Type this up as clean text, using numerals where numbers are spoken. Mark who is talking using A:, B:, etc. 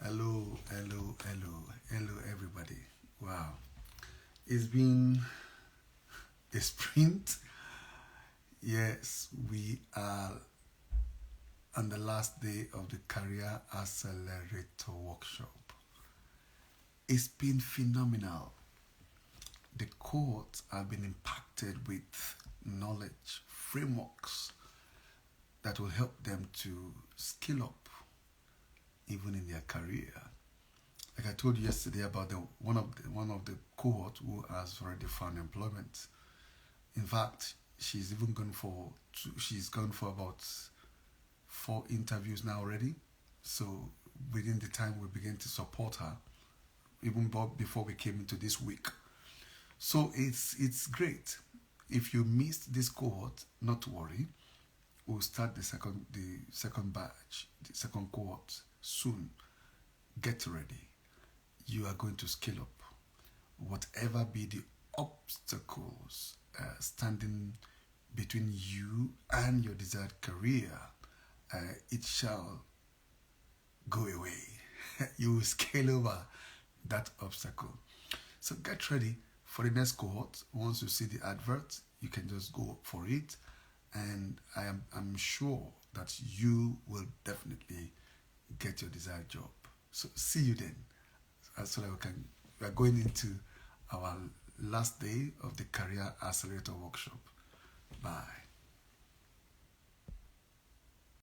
A: Hello, everybody. Wow, it's been a sprint. Yes, we are on the last day of the Career Accelerator workshop. It's been phenomenal. The cohorts have been impacted with knowledge, frameworks that will help them to skill up even in their career. Like I told you yesterday about the one of the cohort who has already found employment. In fact, she's gone for about 4 interviews now already. So within the time we begin to support her, even before we came into this week. So it's great. If you missed this cohort, not to worry. We'll start the second batch, the second cohort soon. Get ready. You are going to scale up. Whatever be the obstacles standing between you and your desired career, it shall go away. You will scale over that obstacle. So get ready for the next cohort. Once you see the advert, you can just go for it. And I'm sure that you will definitely get your desired job. So see you then. So that we are going into our last day of the Career Accelerator workshop. Bye.